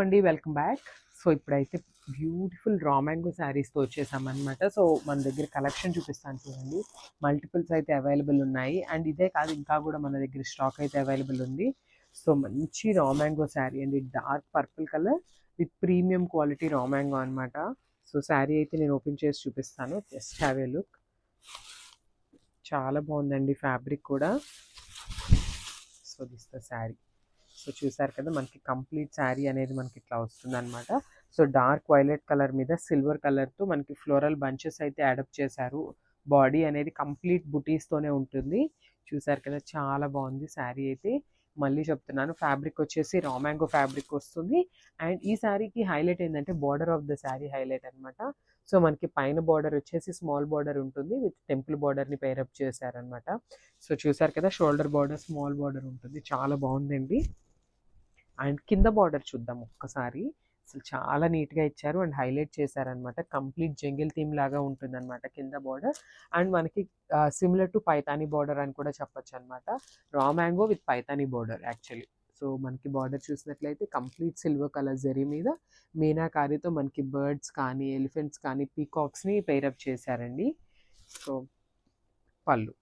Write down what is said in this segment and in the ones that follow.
అండి, welcome back. So ఇప్పుడైతే beautiful raw mango శారీస్తో వచ్చేసామన్నమాట. So మన దగ్గర కలెక్షన్ చూపిస్తాను చూడండి. మల్టిపుల్స్ అయితే అవైలబుల్ ఉన్నాయి. అండ్ ఇదే కాదు, ఇంకా కూడా మన దగ్గర స్టాక్ అయితే అవైలబుల్ ఉంది. సో మంచి రా మ్యాంగో శారీ అండి, dark purple colour with premium quality raw mango అనమాట. సో శారీ అయితే నేను ఓపెన్ చేసి చూపిస్తాను. Just have a look. చాలా బాగుందండి ఫ్యాబ్రిక్ కూడా. So this the sari. So చూసారు కదా, మనకి కంప్లీట్ శారీ అనేది మనకి ఇట్లా వస్తుంది అనమాట. సో డార్క్ వైలెట్ కలర్ మీద సిల్వర్ కలర్తో మనకి ఫ్లోరల్ బంచెస్ అయితే యాడప్ చేశారు. బాడీ అనేది కంప్లీట్ బుటీస్తోనే ఉంటుంది. చూసారు కదా, చాలా బాగుంది శారీ అయితే. మళ్ళీ చెప్తున్నాను, ఫ్యాబ్రిక్ వచ్చేసి రా మ్యాంగో ఫ్యాబ్రిక్ వస్తుంది. అండ్ ఈ శారీకి హైలైట్ ఏంటంటే border of the sari highlight అనమాట. సో మనకి పైన బార్డర్ వచ్చేసి స్మాల్ బార్డర్ ఉంటుంది, విత్ టెంపుల్ బార్డర్ని పేరప్ చేశారనమాట. సో చూసారు కదా, షోల్డర్ బార్డర్ స్మాల్ బార్డర్ ఉంటుంది, చాలా బాగుందండి. అండ్ కింద బార్డర్ చూద్దాం ఒక్కసారి. అసలు చాలా నీట్గా ఇచ్చారు అండ్ హైలైట్ చేశారనమాట. కంప్లీట్ జంగిల్ థీమ్ లాగా ఉంటుందన్నమాట కింద బార్డర్. అండ్ మనకి సిమిలర్ టు పైతానీ బార్డర్ అని కూడా చెప్పొచ్చు అనమాట. Raw mango with Paithani border actually. So మనకి బార్డర్ చూసినట్లయితే కంప్లీట్ సిల్వర్ కలర్ జరీ మీద మీనాకారితో మనకి బర్డ్స్ కానీ ఎలిఫెంట్స్ కానీ పీకాక్స్ని పేరప్ చేశారండి. సో పళ్ళు.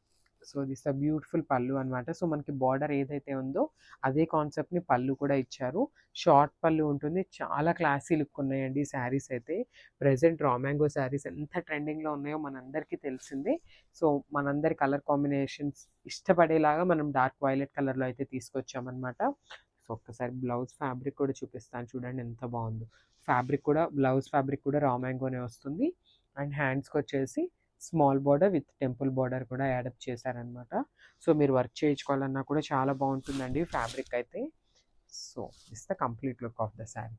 సో దిస్ అ బ్యూటిఫుల్ పళ్ళు అనమాట. సో మనకి బార్డర్ ఏదైతే ఉందో అదే కాన్సెప్ట్ని పళ్ళు కూడా ఇచ్చారు. షార్ట్ పళ్ళు ఉంటుంది. చాలా క్లాసీ లుక్ ఉన్నాయండి శారీస్ అయితే. ప్రజెంట్ రా మ్యాంగో శారీస్ ఎంత ట్రెండింగ్లో ఉన్నాయో మనందరికీ తెలిసిందే. సో మనందరి కలర్ కాంబినేషన్స్ ఇష్టపడేలాగా మనం డార్క్ వైలెట్ కలర్లో అయితే తీసుకొచ్చామన్నమాట. సో ఒక్కసారి బ్లౌజ్ ఫ్యాబ్రిక్ కూడా చూపిస్తాను చూడండి, ఎంత బాగుందో. ఫ్యాబ్రిక్ కూడా, బ్లౌజ్ ఫ్యాబ్రిక్ కూడా రా మ్యాంగోనే వస్తుంది. అండ్ హ్యాండ్స్కి వచ్చేసి small border with temple border కూడా యాడప్ చేశారనమాట. సో మీరు వర్క్ చేయించుకోవాలన్నా కూడా చాలా బాగుంటుందండి ఫ్యాబ్రిక్ అయితే. So this the complete look of the sari.